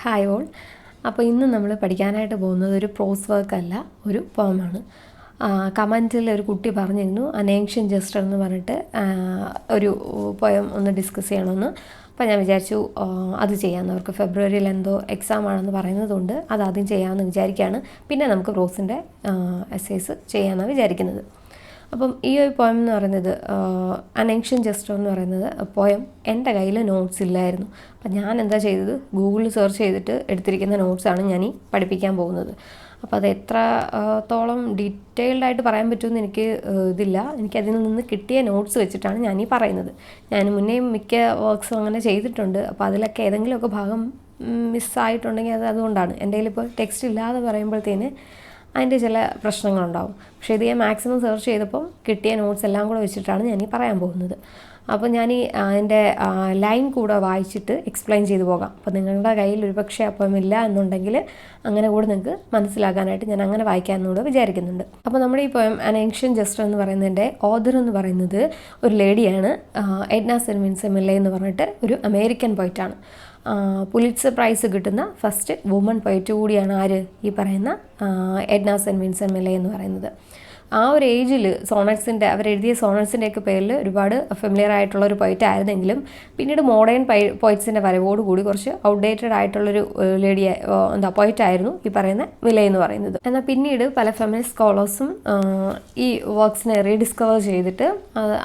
Hi all. അപ്പോൾ ഇന്ന് നമ്മൾ പഠിക്കാനായിട്ട് പോകുന്നത് ഒരു പ്രോസ് വർക്ക് അല്ല, ഒരു പോമാണ്. കമൻറ്റിൽ ഒരു കുട്ടി പറഞ്ഞിരുന്നു അൻ ഏൻഷ്യന്റ് ജസ്റ്റർ എന്ന് പറഞ്ഞിട്ട് ഒരു പോയം ഒന്ന് ഡിസ്കസ് ചെയ്യണമെന്ന്. അപ്പോൾ ഞാൻ വിചാരിച്ചു അത് ചെയ്യാമെന്ന്. അവർക്ക് ഫെബ്രുവരിയിൽ എന്തോ എക്സാം ആണെന്ന് പറയുന്നതുകൊണ്ട് അത് ആദ്യം ചെയ്യാമെന്ന് വിചാരിക്കുകയാണ്. പിന്നെ നമുക്ക് പ്രോസിൻ്റെ എസ്സേസ് ചെയ്യാമെന്നാണ് വിചാരിക്കുന്നത്. അപ്പം ഈ ഒരു പോയം എന്ന് പറയുന്നത് അൻ ഏൻഷ്യന്റ് ജസ്റ്റർ എന്ന് പറയുന്നത് പോയം എൻ്റെ കയ്യിൽ നോട്ട്സ് ഇല്ലായിരുന്നു. അപ്പം ഞാൻ എന്താ ചെയ്തത്, ഗൂഗിളിൽ സെർച്ച് ചെയ്തിട്ട് എടുത്തിരിക്കുന്ന നോട്ട്സാണ് ഞാൻ ഈ പഠിപ്പിക്കാൻ പോകുന്നത്. അപ്പോൾ അത് എത്രത്തോളം ഡീറ്റെയിൽഡ് ആയിട്ട് പറയാൻ പറ്റുമെന്ന് എനിക്ക് ഇതില്ല. എനിക്കതിൽ നിന്ന് കിട്ടിയ നോട്ട്സ് വെച്ചിട്ടാണ് ഞാനീ പറയുന്നത്. ഞാൻ മുന്നേയും മിക്ക വർക്ക്സും അങ്ങനെ ചെയ്തിട്ടുണ്ട്. അപ്പോൾ അതിലൊക്കെ ഏതെങ്കിലുമൊക്കെ ഭാഗം മിസ്സായിട്ടുണ്ടെങ്കിൽ അതുകൊണ്ടാണ്. എൻ്റെ കയ്യിലിപ്പോൾ ടെക്സ്റ്റ് ഇല്ലാതെ പറയുമ്പോഴത്തേന് അതിൻ്റെ ചില പ്രശ്നങ്ങളുണ്ടാവും. പക്ഷേ ഇത് ഞാൻ മാക്സിമം സെർച്ച് ചെയ്തപ്പോൾ കിട്ടിയ നോട്ട്സ് എല്ലാം കൂടെ വെച്ചിട്ടാണ് ഞാനീ പറയാൻ പോകുന്നത്. അപ്പോൾ ഞാൻ അതിൻ്റെ ലൈൻ കൂടെ വായിച്ചിട്ട് എക്സ്പ്ലെയിൻ ചെയ്തു പോകാം. അപ്പോൾ നിങ്ങളുടെ കയ്യിൽ ഒരുപക്ഷെ അപ്പം ഇല്ല എന്നുണ്ടെങ്കിൽ അങ്ങനെ കൂടെ നിങ്ങൾക്ക് മനസ്സിലാക്കാനായിട്ട് ഞാൻ അങ്ങനെ വായിക്കാമെന്നുകൂടെ വിചാരിക്കുന്നുണ്ട്. അപ്പോൾ നമ്മുടെ ഈ പോയം അൻ ഏൻഷ്യന്റ് ജസ്റ്റർ എന്ന് പറയുന്നതിൻ്റെ ഓഥർ എന്ന് പറയുന്നത് ഒരു ലേഡിയാണ്, എഡ്ന സെൻവിൻസെമില്ലെ എന്ന് പറഞ്ഞിട്ട് ഒരു അമേരിക്കൻ പോയിറ്റാണ്. പുലിറ്റ്സർ പ്രൈസ് കിട്ടുന്ന ഫസ്റ്റ് വുമൺ പോയറ്റ് കൂടിയാണ് ആര്, ഈ പറയുന്ന എഡ്ന സെൻവിൻസെമില്ലെ എന്ന് പറയുന്നത്. ആ ഒരു ഏജിൽ സോണറ്റ്സിൻ്റെ അവരെഴുതിയ സോണറ്റ്സിൻ്റെയൊക്കെ പേരിൽ ഒരുപാട് ഫെമിലിയർ ആയിട്ടുള്ള ഒരു പോയിറ്റ് ആയിരുന്നെങ്കിലും പിന്നീട് മോഡേൺ പോയിറ്റ്സിൻ്റെ വരവോടുകൂടി കുറച്ച് ഔട്ട്ഡേറ്റഡ് ആയിട്ടുള്ളൊരു പോയിറ്റ് ആയിരുന്നു ഈ പറയുന്ന മില്ലെ എന്ന് പറയുന്നത്. എന്നാൽ പിന്നീട് പല ഫെമിനിസ്റ്റ് സ്കോളേഴ്സും ഈ വർക്ക്സിനെ റീഡിസ്കവർ ചെയ്തിട്ട്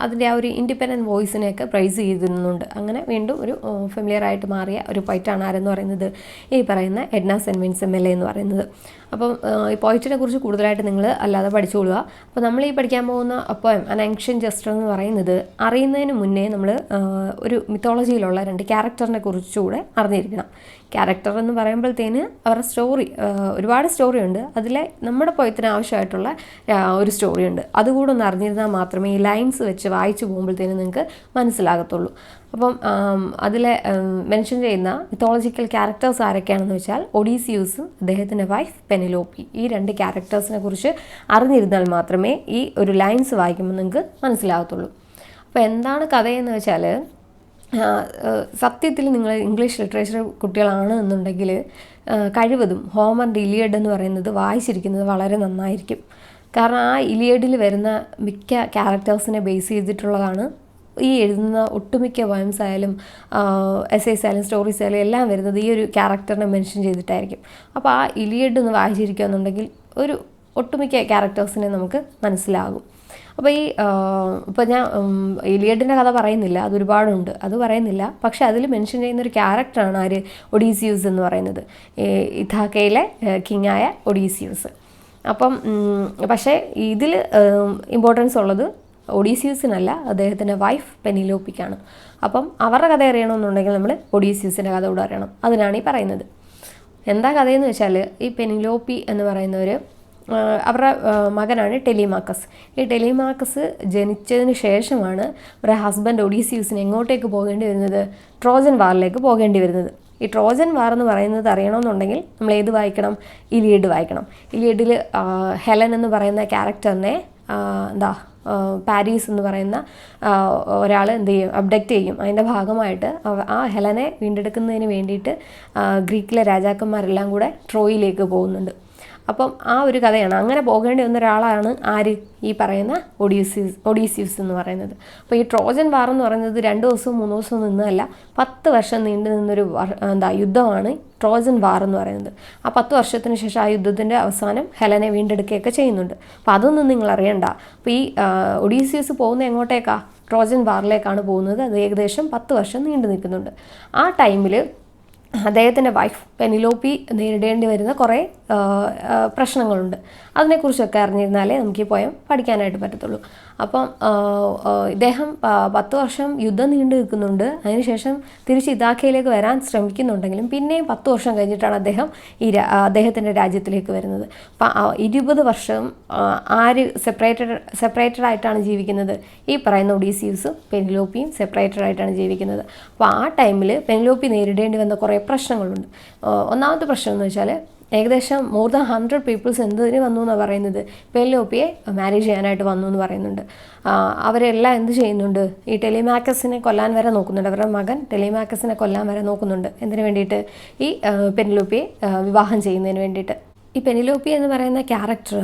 അതിൻ്റെ ആ ഒരു ഇൻഡിപെൻഡൻറ്റ് വോയിസിനെയൊക്കെ പ്രൈസ് ചെയ്തിരുന്നുണ്ട്. അങ്ങനെ വീണ്ടും ഒരു ഫെമിലിയർ ആയിട്ട് മാറിയ ഒരു പോയിറ്റാണ് ആരെന്ന് പറയുന്നത്, ഈ പറയുന്ന എഡ്ന സെൻവിൻസെമില്ലെ എന്ന് പറയുന്നത്. അപ്പം ഈ പോയിറ്റിനെ കുറിച്ച് കൂടുതലായിട്ട് നിങ്ങൾ അല്ലാതെ പഠിച്ചുകൊള്ളുക. അപ്പോൾ നമ്മൾ ഈ പഠിക്കാൻ പോകുന്ന പോയം അൻ ഏൻഷ്യന്റ് ജസ്റ്റർ എന്ന് പറയുന്നത് അറിയുന്നതിന് മുന്നേ നമ്മൾ ഒരു മിത്തോളജിയിലുള്ള 2 ക്യാരക്ടറിനെ കുറിച്ചുകൂടെ അറിഞ്ഞിരിക്കണം. ക്യാരക്ടർ എന്ന് പറയുമ്പോഴത്തേന് അവരുടെ സ്റ്റോറി, ഒരുപാട് സ്റ്റോറി ഉണ്ട്. അതിലെ നമ്മുടെ പോയത്തിന് ആവശ്യമായിട്ടുള്ള ഒരു സ്റ്റോറി ഉണ്ട്. അതുകൂടെ ഒന്ന് അറിഞ്ഞിരുന്നാൽ മാത്രമേ ഈ ലൈൻസ് വെച്ച് വായിച്ചു പോകുമ്പോഴത്തേന് നിങ്ങൾക്ക് മനസ്സിലാകത്തുള്ളൂ. അപ്പം അതിലെ മെൻഷൻ ചെയ്യുന്ന മിത്തോളജിക്കൽ ക്യാരക്ടേഴ്സ് ആരൊക്കെയാണെന്ന് വെച്ചാൽ ഒഡീസിയൂസും അദ്ദേഹത്തിൻ്റെ വൈഫ് പെനിലോപ്പി. ഈ 2 ക്യാരക്ടേഴ്സിനെ കുറിച്ച് അറിഞ്ഞിരുന്നാൽ മാത്രമേ ഈ ഒരു ലൈൻസ് വായിക്കുമ്പോൾ നിങ്ങൾക്ക് മനസ്സിലാകത്തുള്ളൂ. അപ്പോൾ എന്താണ് കഥയെന്ന് വെച്ചാൽ, സത്യത്തിൽ നിങ്ങൾ ഇംഗ്ലീഷ് ലിറ്ററേച്ചർ കുട്ടികളാണ് എന്നുണ്ടെങ്കിൽ കഴിവതും ഹോമറിൻ്റെ ഇലിയഡ് എന്ന് പറയുന്നത് വായിച്ചിരിക്കുന്നത് വളരെ നന്നായിരിക്കും. കാരണം ആ ഇലിയഡിൽ വരുന്ന മിക്ക ക്യാരക്ടേഴ്സിനെ ബേസ് ചെയ്തിട്ടുള്ളതാണ് ഈ എഴുതുന്ന ഒട്ടുമിക്ക പോയംസ് ആയാലും എസ്സേസ് ആയാലും സ്റ്റോറീസ് ആയാലും എല്ലാം വരുന്നത് ഈ ഒരു ക്യാരക്ടറിനെ മെൻഷൻ ചെയ്തിട്ടായിരിക്കും. അപ്പോൾ ആ ഇലിയഡ് ഒന്ന് വായിച്ചിരിക്കുക എന്നുണ്ടെങ്കിൽ ഒരു ഒട്ടുമിക്ക ക്യാരക്ടേഴ്സിനെ നമുക്ക് മനസ്സിലാകും. അപ്പോൾ ഇപ്പോൾ ഞാൻ ഇലിയഡിൻ്റെ കഥ പറയുന്നില്ല, അതൊരുപാടുണ്ട്, അത് പറയുന്നില്ല. പക്ഷെ അതിൽ മെൻഷൻ ചെയ്യുന്നൊരു ക്യാരക്ടറാണ് ആര്, ഒഡീസിയൂസ് എന്ന് പറയുന്നത്, ഇഥാക്കയിലെ കിങ്ങായ ഒഡീസിയൂസ്. അപ്പം പക്ഷേ ഇതിൽ ഇമ്പോർട്ടൻസ് ഉള്ളത് ഒഡീസിയൂസിനല്ല, അദ്ദേഹത്തിൻ്റെ വൈഫ് പെനിലോപ്പിക്കാണ്. അപ്പം അവരുടെ കഥ അറിയണമെന്നുണ്ടെങ്കിൽ നമ്മൾ ഒഡീസിയൂസിൻ്റെ കഥ കൂടെ അറിയണം. അതിനാണ് ഈ പറയുന്നത്. എന്താ കഥയെന്ന് വെച്ചാൽ, ഈ പെനിലോപ്പി എന്ന് പറയുന്നവർ അവരുടെ മകനാണ് ടെലിമാക്കസ്. ഈ ടെലിമാക്കസ് ജനിച്ചതിന് ശേഷമാണ് അവരുടെ ഹസ്ബൻഡ് ഒഡീസിയൂസിന് എങ്ങോട്ടേക്ക് പോകേണ്ടി വരുന്നത്, ട്രോജൻ വാറിലേക്ക് പോകേണ്ടി വരുന്നത്. ഈ ട്രോജൻ വാർ എന്ന് പറയുന്നത് അറിയണമെന്നുണ്ടെങ്കിൽ നമ്മൾ ഏത് വായിക്കണം, ഇലിയഡ് വായിക്കണം. ഇലിയഡിൽ ഹെലൻ എന്ന് പറയുന്ന ക്യാരക്ടറിനെ പാരീസ് എന്ന് പറയുന്ന ഒരാൾ എന്ത് ചെയ്യും, അബ്ഡക്റ്റ് ചെയ്യും. അതിൻ്റെ ഭാഗമായിട്ട് ആ ഹെലനെ വീണ്ടെടുക്കുന്നതിന് വേണ്ടിയിട്ട് ഗ്രീക്കിലെ രാജാക്കന്മാരെല്ലാം കൂടെ ട്രോയിലേക്ക് പോകുന്നുണ്ട്. അപ്പം ആ ഒരു കഥയാണ്. അങ്ങനെ പോകേണ്ടി വന്ന ഒരാളാണ് ആര്, ഈ പറയുന്ന ഒഡീസിയൂസ് എന്ന് പറയുന്നത്. അപ്പോൾ ഈ ട്രോജൻ വാർ എന്ന് പറയുന്നത് 2 ദിവസവും 3 ദിവസവും നിന്നതല്ല, 10 വർഷം നീണ്ടു നിന്നൊരു യുദ്ധമാണ് ട്രോജൻ വാർ എന്ന് പറയുന്നത്. ആ 10 വർഷത്തിന് ശേഷം ആ യുദ്ധത്തിൻ്റെ അവസാനം ഹെലനെ വീണ്ടെടുക്കുകയൊക്കെ ചെയ്യുന്നുണ്ട്. അപ്പോൾ അതൊന്നും നിങ്ങൾ അറിയണ്ട. അപ്പോൾ ഈ ഒഡീസിയൂസ് പോകുന്ന എങ്ങോട്ടേക്കാണ്, ട്രോജൻ വാറിലേക്കാണ് പോകുന്നത്. അത് ഏകദേശം 10 വർഷം നീണ്ടു നിൽക്കുന്നുണ്ട്. ആ ടൈമിൽ അദ്ദേഹത്തിൻ്റെ വൈഫ് പെനിലോപ്പി നേരിടേണ്ടി വരുന്ന കുറേ പ്രശ്നങ്ങളുണ്ട്. അതിനെക്കുറിച്ചൊക്കെ അറിഞ്ഞിരുന്നാലേ നമുക്ക് ഈ പോയം പഠിക്കാനായിട്ട് പറ്റത്തുള്ളൂ. അപ്പം ഇദ്ദേഹം 10 വർഷം യുദ്ധം നീണ്ടു നിൽക്കുന്നുണ്ട്. അതിനുശേഷം തിരിച്ച് ഇതാക്കയിലേക്ക് വരാൻ ശ്രമിക്കുന്നുണ്ടെങ്കിലും പിന്നെയും 10 വർഷം കഴിഞ്ഞിട്ടാണ് അദ്ദേഹത്തിൻ്റെ രാജ്യത്തിലേക്ക് വരുന്നത്. അപ്പം 20 വർഷം ആര് സെപ്പറേറ്റഡ് ആയിട്ടാണ് ജീവിക്കുന്നത്, ഈ പറയുന്ന ഒഡീസിയൂസും പെനിലോപ്പിയും സെപ്പറേറ്റഡ് ആയിട്ടാണ് ജീവിക്കുന്നത്. അപ്പോൾ ആ ടൈമിൽ പെനിലോപ്പി നേരിടേണ്ടി വന്ന കുറേ പ്രശ്നങ്ങളുണ്ട്. ഒന്നാമത്തെ പ്രശ്നം എന്ന് വെച്ചാൽ ഏകദേശം മോർ ദാൻ 100 പീപ്പിൾസ് എന്തിന് വന്നു എന്നാണ് പറയുന്നത്, പെനിലോപ്പിയെ മാരേജ് ചെയ്യാനായിട്ട് വന്നു എന്ന് പറയുന്നുണ്ട്. അവരെല്ലാം എന്ത് ചെയ്യുന്നുണ്ട്, ഈ ടെലിമാക്കസിനെ കൊല്ലാൻ വരെ നോക്കുന്നുണ്ട്. അവരുടെ മകൻ ടെലിമാക്കസിനെ കൊല്ലാൻ വരെ നോക്കുന്നുണ്ട്. എന്തിനു വേണ്ടിയിട്ട്, ഈ പെനിലോപ്പിയെ വിവാഹം ചെയ്യുന്നതിന് വേണ്ടിയിട്ട്. ഈ പെനിലോപ്പി എന്ന് പറയുന്ന ക്യാരക്ടർ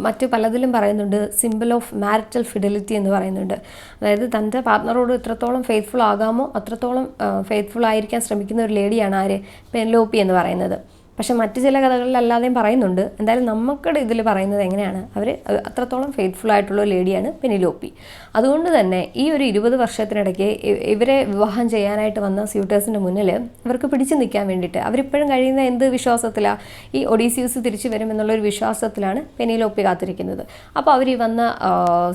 മറ്റു പലതിലും പറയുന്നുണ്ട്, സിമ്പിൾ ഓഫ് മാരിറ്റൽ ഫിഡലിറ്റി എന്ന് പറയുന്നുണ്ട്. അതായത് തൻ്റെ പാർട്ട്ണറോട് എത്രത്തോളം ഫെയ്ത്ത്ഫുൾ ആകാമോ അത്രത്തോളം ഫെയ്ത്ത്ഫുൾ ആയിരിക്കാൻ ശ്രമിക്കുന്ന ഒരു ലേഡിയാണ് ആര്, പെനിലോപ്പി എന്ന് പറയുന്നത്. പക്ഷെ മറ്റു ചില കഥകളിലല്ലാതെയും പറയുന്നുണ്ട്. എന്തായാലും നമുക്കിടെ ഇതിൽ പറയുന്നത് എങ്ങനെയാണ്, അവർ അത്രത്തോളം ഫെയ്ത്ത്ഫുൾ ആയിട്ടുള്ള ലേഡിയാണ് പെനിലോപ്പി. അതുകൊണ്ട് തന്നെ ഈ ഒരു 20 വർഷത്തിനിടയ്ക്ക് ഇവരെ വിവാഹം ചെയ്യാനായിട്ട് വന്ന സ്യൂട്ടേഴ്സിൻ്റെ മുന്നിൽ ഇവർക്ക് പിടിച്ചു നിൽക്കാൻ വേണ്ടിയിട്ട് അവരിപ്പോഴും കഴിയുന്ന എന്ത് വിശ്വാസത്തിലാണ്, ഈ ഒഡീസിയസ് തിരിച്ചു വരുമെന്നുള്ളൊരു വിശ്വാസത്തിലാണ് പെനിലോപ്പി കാത്തിരിക്കുന്നത്. അപ്പോൾ അവർ ഈ വന്ന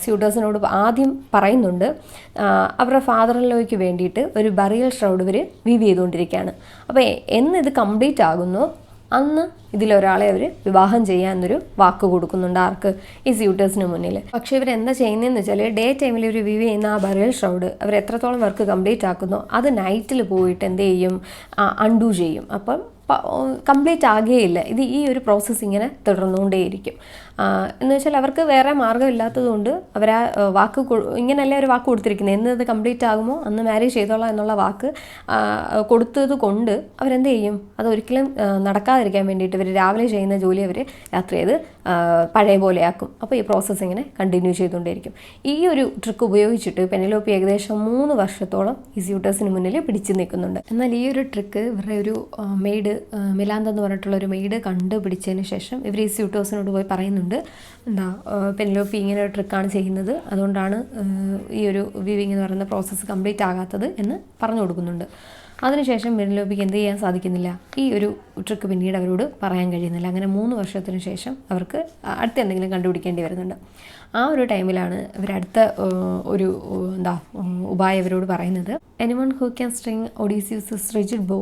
സ്യൂട്ടേഴ്സിനോട് ആദ്യം പറയുന്നുണ്ട്, അവരുടെ ഫാദറിലേക്ക് വേണ്ടിയിട്ട് ഒരു ബറിയൽ ഷ്രൗഡ് ഇവർ വീവ് ചെയ്തുകൊണ്ടിരിക്കുകയാണ്. അപ്പോൾ എന്നിത് കംപ്ലീറ്റ് ആകുന്നു അന്ന് ഇതിലൊരാളെ അവർ വിവാഹം ചെയ്യാമെന്നൊരു വാക്ക് കൊടുക്കുന്നുണ്ട്. ആർക്ക്, ഈ സ്യൂട്ടേഴ്സിന് മുന്നിൽ. പക്ഷേ ഇവരെന്താ ചെയ്യുന്നതെന്ന് വെച്ചാൽ, ഡേ ടൈമിൽ ഒരു വ്യൂ ചെയ്യുന്ന ആ ബറിയൽ ഷ്രൗഡ് അവർ എത്രത്തോളം വർക്ക് കംപ്ലീറ്റ് ആക്കുന്നോ അത് നൈറ്റിൽ പോയിട്ട് എന്ത് ചെയ്യും, അൺഡു ചെയ്യും. അപ്പം കംപ്ലീറ്റ് ആകുകയില്ല. ഇത് ഈ ഒരു പ്രോസസ്സ് ഇങ്ങനെ തുടർന്നുകൊണ്ടേയിരിക്കും. എന്ന് വെച്ചാൽ അവർക്ക് വേറെ മാർഗ്ഗമില്ലാത്തതുകൊണ്ട് അവരാ വാക്ക് ഇങ്ങനെയല്ലേ ഒരു വാക്ക് കൊടുത്തിരിക്കുന്നത്, എന്നത് കംപ്ലീറ്റ് ആകുമോ അന്ന് മാരേജ് ചെയ്തോളാം എന്നുള്ള വാക്ക് കൊടുത്തത് കൊണ്ട് അവരെന്ത് ചെയ്യും, അതൊരിക്കലും നടക്കാതിരിക്കാൻ വേണ്ടിയിട്ട് ഇവർ രാവിലെ ചെയ്യുന്ന ജോലി അവർ രാത്രി അത് പഴയ പോലെയാക്കും. അപ്പോൾ ഈ പ്രോസസ്സ് ഇങ്ങനെ കണ്ടിന്യൂ ചെയ്തുകൊണ്ടേയിരിക്കും. ഈ ഒരു ട്രിക്ക് ഉപയോഗിച്ചിട്ട് പെനിലോപ്പി ഏകദേശം 3 വർഷത്തോളം ഈ സ്യൂട്ടേഴ്സിന് മുന്നിൽ പിടിച്ചു നിൽക്കുന്നുണ്ട്. എന്നാൽ ഈ ഒരു ട്രിക്ക് ഇവരുടെ ഒരു മെയ്ഡ് മിലാന്ത എന്ന് പറഞ്ഞിട്ടുള്ള ഒരു മെയ്ഡ് കണ്ടുപിടിച്ചതിന് ശേഷം ഇവർ ഈ സ്യൂട്ടേഴ്സിനോട് പോയി പറയുന്നുണ്ട്, എന്താ പെനിലോപ്പി ഇങ്ങനെ ഒരു ട്രിക്കാണ് ചെയ്യുന്നത്, അതുകൊണ്ടാണ് ഈ ഒരു വീവിങ് എന്ന് പറയുന്ന പ്രോസസ്സ് കംപ്ലീറ്റ് ആകാത്തത് എന്ന് പറഞ്ഞു കൊടുക്കുന്നുണ്ട്. അതിനുശേഷം പെനിലോപ്പിക്ക് എന്ത് ചെയ്യാൻ സാധിക്കുന്നില്ല, ഈ ഒരു ട്രിക്ക് പിന്നീട് അവരോട് പറയാൻ കഴിയുന്നില്ല. അങ്ങനെ 3 വർഷത്തിന് ശേഷം അവർക്ക് അടുത്ത എന്തെങ്കിലും കണ്ടുപിടിക്കേണ്ടി വരുന്നുണ്ട്. ആ ഒരു ടൈമിലാണ് ഇവരടുത്ത ഒരു ഉപായം ഇവരോട് പറയുന്നത്, anyone who can string Odysseus rigid bow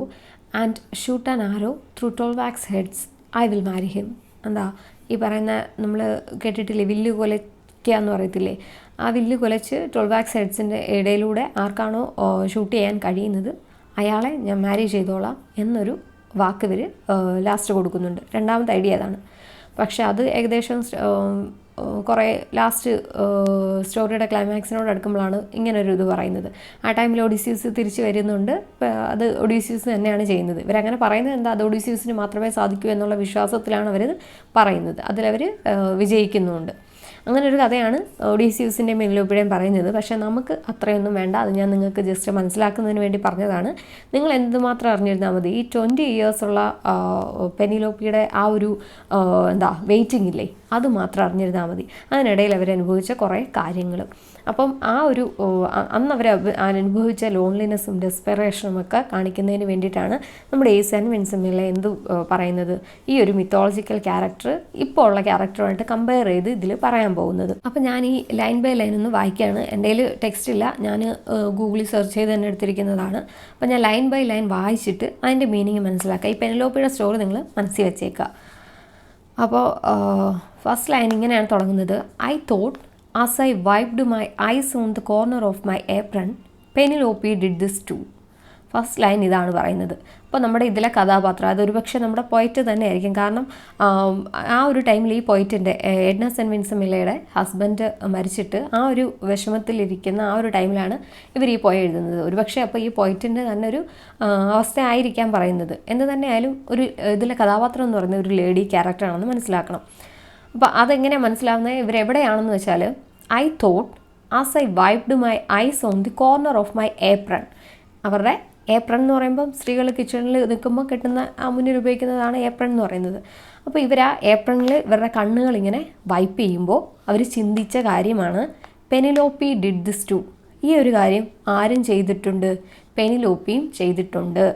and shoot an arrow through 12 wax heads I will marry him. എന്താ ഈ പറയുന്ന, നമ്മൾ കേട്ടിട്ടില്ലേ വില്ല് കൊലയ്ക്കുക എന്ന് പറയത്തില്ലേ, ആ വില്ല് കൊലച്ച് 12 wax headsൻ്റെ ഇടയിലൂടെ ആർക്കാണോ ഷൂട്ട് ചെയ്യാൻ കഴിയുന്നത് അയാളെ ഞാൻ മാരേജ് ചെയ്തോളാം എന്നൊരു വാക്ക് ഇവർ ലാസ്റ്റ് കൊടുക്കുന്നുണ്ട്. രണ്ടാമത്തെ ഐഡിയ അതാണ്. പക്ഷെ അത് ഏകദേശം കുറേ ലാസ്റ്റ് സ്റ്റോറിയുടെ ക്ലൈമാക്സിനോട് അടുക്കുമ്പോഴാണ് ഇങ്ങനൊരു ഇത് പറയുന്നത്. ആ ടൈമിൽ ഒഡീസിയസ് തിരിച്ചു വരുന്നുണ്ട്. അത് ഒഡീസിയസ് തന്നെയാണ് ചെയ്യുന്നത്. ഇവരങ്ങനെ പറയുന്നത് എന്താ, അത് ഒഡീസിയസിന് മാത്രമേ സാധിക്കൂ എന്നുള്ള വിശ്വാസത്തിലാണ് അവരത് പറയുന്നത്. അതിലവർ വിജയിക്കുന്നുമുണ്ട്. അങ്ങനെ ഒരു കഥയാണ് ഒഡീസിയസിൻ്റെയും പെനിലോപ്പിയുടെയും പറയുന്നത്. പക്ഷേ നമുക്ക് അത്രയൊന്നും വേണ്ട, അത് ഞാൻ നിങ്ങൾക്ക് ജസ്റ്റ് മനസ്സിലാക്കുന്നതിന് വേണ്ടി പറഞ്ഞതാണ്. നിങ്ങൾ എന്തുമാത്രം അറിഞ്ഞിരുന്നാൽ മതി, ഈ 20 years ഉള്ള പെനിലോപ്പിയുടെ ആ ഒരു വെയിറ്റിംഗ് ഇല്ലേ, അത് മാത്രം അറിഞ്ഞിരുന്നാൽ മതി. അതിനിടയിൽ അവരനുഭവിച്ച കുറേ കാര്യങ്ങൾ. അപ്പം ആ ഒരു അന്ന് അവർ അനുഭവിച്ച ലോൺലിനെസ്സും ഡെസ്പെറേഷനും ഒക്കെ കാണിക്കുന്നതിന് വേണ്ടിയിട്ടാണ് നമ്മുടെ ഏസൻ വിൻസെൻ്റിലെ എന്ത് പറയുന്നത്, ഈ ഒരു മിത്തോളജിക്കൽ ക്യാരക്ടർ ഇപ്പോൾ ഉള്ള ക്യാരക്ടറുമായിട്ട് കമ്പയർ ചെയ്ത് ഇതിൽ പറയാൻ പോകുന്നത്. അപ്പം ഞാൻ ഈ ലൈൻ ബൈ ലൈൻ ഒന്ന് വായിക്കുകയാണ്. എൻ്റെ കയ്യിൽ ടെക്സ്റ്റ് ഇല്ല, ഞാൻ ഗൂഗിളിൽ സെർച്ച് ചെയ്ത് തന്നെ എടുത്തിരിക്കുന്നതാണ്. അപ്പം ഞാൻ ലൈൻ ബൈ ലൈൻ വായിച്ചിട്ട് അതിൻ്റെ മീനിങ് മനസ്സിലാക്കുക. ഈ പെനിലോപ്പിയുടെ സ്റ്റോറി നിങ്ങൾ മനസ്സിൽ വെച്ചേക്കുക. അപ്പോൾ ഫസ്റ്റ് ലൈൻ ഇങ്ങനെയാണ് തുടങ്ങുന്നത്, I thought as I wiped my eyes on the corner of my apron, Penelope did this too. First line ഇതാണ് പറയുന്നത്. അപ്പോൾ നമ്മുടെ ഇതിലെ കഥാപാത്രം അതൊരു പക്ഷേ നമ്മുടെ പോയിറ്റ് തന്നെ ആയിരിക്കും. കാരണം ആ ഒരു ടൈമിൽ ഈ പോയിറ്റിൻ്റെ എഡ്ന സെൻറ്റ് വിൻസെമില്ലയുടെ ഹസ്ബൻഡ് മരിച്ചിട്ട് ആ ഒരു വിഷമത്തിലിരിക്കുന്ന ആ ഒരു ടൈമിലാണ് ഇവർ ഈ പോയ എഴുതുന്നത്. ഒരു പക്ഷേ അപ്പോൾ ഈ പോയിറ്റിൻ്റെ തന്നെ ഒരു അവസ്ഥ ആയിരിക്കാം പറയുന്നത്. എന്ത് തന്നെയായാലും ഒരു ഇതിലെ കഥാപാത്രം എന്ന് പറയുന്നത് ഒരു ലേഡി ക്യാരക്ടറാണെന്ന് മനസ്സിലാക്കണം. അപ്പോൾ അതെങ്ങനെയാണ് മനസ്സിലാവുന്നത്, ഇവരെവിടെയാണെന്ന് വെച്ചാൽ, I thought as I wiped my eyes on the corner of my apron. അവരുടെ ഏപ്രൺ എന്ന് പറയുമ്പം സ്ത്രീകൾ കിച്ചണിൽ നിൽക്കുമ്പോൾ കിട്ടുന്ന ആ മുന്നിൽ ഉപയോഗിക്കുന്നതാണ് ഏപ്രൺ എന്ന് പറയുന്നത്. അപ്പോൾ ഇവർ ആ ഏപ്രണിൽ ഇവരുടെ കണ്ണുകളിങ്ങനെ വൈപ്പ് ചെയ്യുമ്പോൾ അവർ ചിന്തിച്ച കാര്യമാണ് പെനിലോപ്പി ഡിഡ് ദിസ് ടു. ഈ ഒരു കാര്യം ആരും ചെയ്തിട്ടുണ്ട്, പെനിലോപ്പിയും ചെയ്തിട്ടുണ്ട്.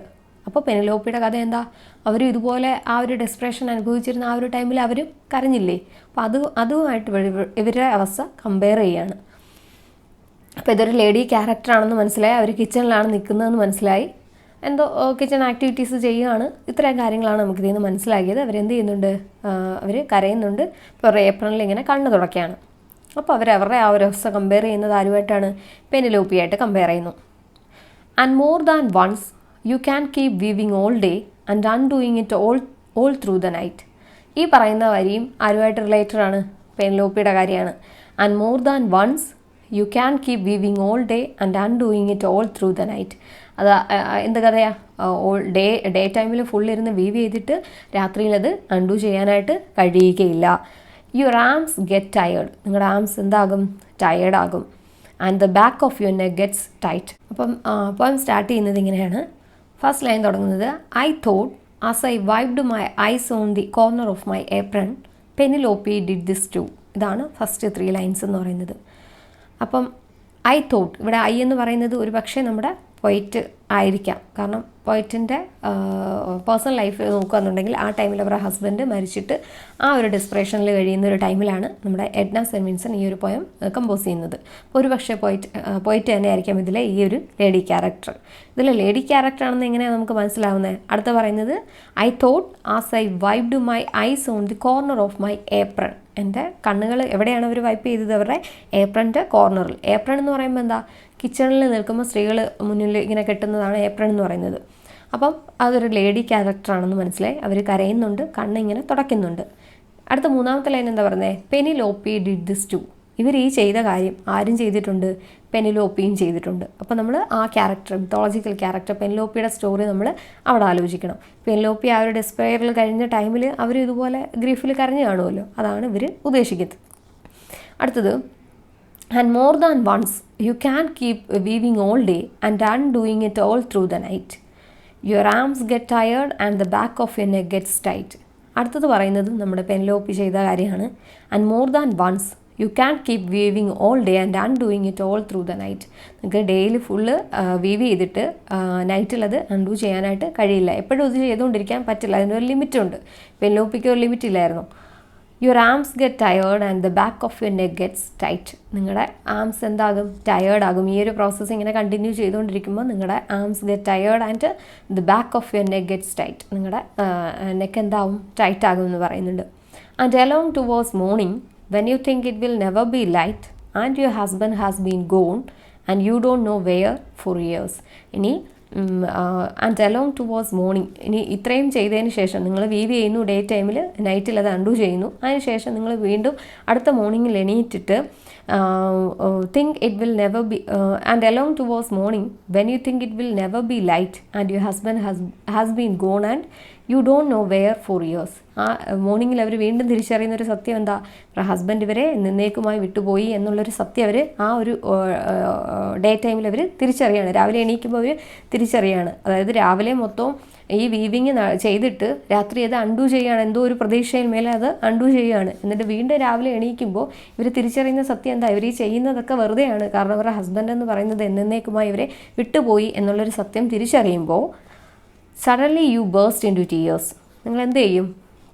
അപ്പോൾ പെനിലോപ്പിയുടെ കഥ എന്താ, അവർ ഇതുപോലെ ആ ഒരു ഡെസ്പറേഷൻ അനുഭവിച്ചിരുന്ന ആ ഒരു ടൈമിൽ അവരും കരഞ്ഞില്ലേ. അപ്പോൾ അതുമായിട്ട് ഇവരുടെ അവസ്ഥ കമ്പയർ ചെയ്യാണ്. അപ്പോൾ ഇതൊരു ലേഡി ക്യാരക്ടറാണെന്ന് മനസ്സിലായി, അവർ കിച്ചണിലാണ് നിൽക്കുന്നതെന്ന് മനസ്സിലായി, എന്തോ കിച്ചൺ ആക്ടിവിറ്റീസ് ചെയ്യുകയാണ്. ഇത്രയും കാര്യങ്ങളാണ് നമുക്കിതിൽ നിന്ന് മനസ്സിലാക്കിയത്. അവരെന്ത് ചെയ്യുന്നുണ്ട്, അവർ കരയുന്നുണ്ട്. ഇപ്പോൾ ഏപ്രിലിൽ ഇങ്ങനെ കണ്ണ് തുടക്കുകയാണ്. അപ്പോൾ അവരുടെ ആ ഒരു അവസ്ഥ കമ്പയർ ചെയ്യുന്നത് ആരുമായിട്ടാണ്, പെനിലോപ്പിയായിട്ട് കമ്പയർ ചെയ്യുന്നു. And more than once you can keep weaving all day and undoing it all all through the night. ഈ പറയുന്ന വരിയും ആരുമായിട്ട് റിലേറ്റഡ് ആണ്? പെനിലോപ്പിയുടെ കാര്യമാണ്. And more than once you can keep weaving all day and undoing it all through the night. അത് എന്ത് കഥയാ? ഡേ ടൈമിൽ ഫുൾ ഇരുന്ന് വീവ് ചെയ്തിട്ട് രാത്രിയിലത് അൺഡു ചെയ്യാനായിട്ട് കഴിയുകയില്ല. Your arms get tired. നിങ്ങളുടെ ആംസ് എന്താകും? ടയേർഡ് ആകും. And the back of your neck gets tight. അപ്പം പോയം സ്റ്റാർട്ട് ചെയ്യുന്നത് ഇങ്ങനെയാണ്. ഫസ്റ്റ് ലൈൻ തുടങ്ങുന്നത് I thought as I wiped my eyes on the corner of my apron Penelope did this too. ഇതാണ് first 3 lines എന്ന് പറയുന്നത്. അപ്പം ഐ തോട്ട്, ഇവിടെ ഐ എന്ന് പറയുന്നത് ഒരു പക്ഷേ നമ്മുടെ പോയിറ്റ് ആയിരിക്കാം. കാരണം പോയിറ്റിൻ്റെ പേഴ്സണൽ ലൈഫ് നോക്കുകയെന്നുണ്ടെങ്കിൽ ആ ടൈമിൽ അവരുടെ ഹസ്ബൻഡ് മരിച്ചിട്ട് ആ ഒരു ഡിസ്പ്രഷനിൽ കഴിയുന്ന ഒരു ടൈമിലാണ് നമ്മുടെ എഡ്ന സെൻവിൻസൺ ഈ ഒരു പോയം കമ്പോസ് ചെയ്യുന്നത്. അപ്പോൾ ഒരു പക്ഷേ പോയിറ്റ് തന്നെ ആയിരിക്കാം ഇതിലെ ഈ ഒരു ലേഡി ക്യാരക്ടർ. ഇതിൽ ലേഡി ക്യാരക്ടർ ആണെന്ന് എങ്ങനെയാണ് നമുക്ക് മനസ്സിലാവുന്നത്? അടുത്ത പറയുന്നത് I thought as I wiped my eyes on the corner of my apron. എൻ്റെ കണ്ണുകൾ എവിടെയാണ് അവർ വൈപ്പ് ചെയ്തത്? അവരുടെ ഏപ്രൻ്റെ കോർണറിൽ. ഏപ്രൺ എന്ന് പറയുമ്പോൾ എന്താ? കിച്ചണിൽ നിൽക്കുമ്പോൾ സ്ത്രീകൾ മുന്നിൽ ഇങ്ങനെ കെട്ടുന്നതാണ് ഏപ്രൺ എന്ന് പറയുന്നത്. അപ്പം അതൊരു ലേഡി ക്യാരക്ടറാണെന്ന് മനസ്സിലായി. അവർ കരയുന്നുണ്ട്, കണ്ണിങ്ങനെ തുടയ്ക്കുന്നുണ്ട്. അടുത്ത 3ാമത്തെ ലൈൻ എന്താ പറയുന്നത്? Penelope did this too. ഇവർ ഈ ചെയ്ത കാര്യം ആരും ചെയ്തിട്ടുണ്ട്? പെനിലോപ്പിയും ചെയ്തിട്ടുണ്ട്. അപ്പോൾ നമ്മൾ ആ ക്യാരക്ടർ, മിത്തോളജിക്കൽ ക്യാരക്ടർ പെനിലോപ്പിയുടെ സ്റ്റോറി നമ്മൾ അവിടെ ആലോചിക്കണം. പെനിലോപ്പി ആ ഒരു ഡെസ്പെയറിൽ കഴിഞ്ഞ ടൈമിൽ അവർ ഇതുപോലെ ഗ്രീഫിൽ കരഞ്ഞു കാണുമല്ലോ, അതാണ് ഇവർ ഉദ്ദേശിക്കുന്നത്. അടുത്തത് and more than once you can keep weaving all day and undoing it all through the night. Your arms get tired and the back of your neck gets tight. അടുത്തത് പറയുന്നത് നമ്മുടെ പെനിലോപ്പി ചെയ്ത കാര്യമാണ്. And more than once you can keep weaving all day and undoing it all through the night. നിങ്ങൾക്ക് ഡേയിൽ full we've ചെയ്തിട്ട് നൈറ്റിൽ അത് അൺഡൂ ചെയ്യാനായിട്ട് കഴിയില്ല. എപ്പോഴും ഇത് ചെയ്തുകൊണ്ടിരിക്കാൻ പറ്റില്ല, അതിനൊരു ലിമിറ്റുണ്ട്. പെനിലോപ്പിക്ക് ഒരു ലിമിറ്റ് ഇല്ലായിരുന്നു. Your arms get tired and the back of your neck gets tight. നിങ്ങളുടെ ആംസ് എന്താകും? ടയേർഡ് ആകും. ഈ ഒരു പ്രോസസ്സ് ഇങ്ങനെ കണ്ടിന്യൂ ചെയ്തുകൊണ്ടിരിക്കുമ്പോൾ നിങ്ങളുടെ arms get tired and the back of your neck gets tight. നിങ്ങളുടെ നെക്ക് എന്താവും? ടൈറ്റ് ആകും എന്ന് പറയുന്നുണ്ട്. And along towards morning when you think it will never be light and your husband has been gone and you don't know where for years. ഇനി and along towards morning. ഇനി ഇത്രയും ചെയ്തതിന് ശേഷം നിങ്ങൾ വീവ് ചെയ്യുന്നു ഡേ ടൈമിൽ, നൈറ്റിൽ അത് അൺഡു ചെയ്യുന്നു. അതിനുശേഷം നിങ്ങൾ വീണ്ടും അടുത്ത മോർണിംഗിൽ എണീറ്റിട്ട് think it will never be and along towards morning when you think it will never be light and your husband has been gone and you don't know where for years. ആ മോർണിംഗിൽ അവർ വീണ്ടും തിരിച്ചറിയുന്നൊരു സത്യം എന്താ? ഹസ്ബൻഡ് ഇവരെ എന്നേക്കുമായി വിട്ടുപോയി എന്നുള്ളൊരു സത്യം അവർ ആ ഒരു ഡേ ടൈമിൽ അവർ തിരിച്ചറിയാണ്. രാവിലെ എണീക്കുമ്പോൾ അവർ തിരിച്ചറിയാണ്. അതായത് രാവിലെ മൊത്തം ഈ വീവിങ് ചെയ്തിട്ട് രാത്രി അത് അൺഡു ചെയ്യുകയാണ്. എന്തോ ഒരു പ്രതീക്ഷയിൽ മേലെ അത് അൺഡു ചെയ്യുകയാണ്. എന്നിട്ട് വീണ്ടും രാവിലെ എണീക്കുമ്പോൾ ഇവർ തിരിച്ചറിയുന്ന സത്യം എന്താ? ഇവർ ഈ ചെയ്യുന്നതൊക്കെ വെറുതെയാണ്. കാരണം അവരുടെ ഹസ്ബൻഡ് എന്ന് പറയുന്നത് എന്നേക്കുമായി ഇവരെ വിട്ടുപോയി എന്നുള്ളൊരു സത്യം തിരിച്ചറിയുമ്പോൾ suddenly you burst into tears. നിങ്ങൾ എന്ത് ചെയ്യും?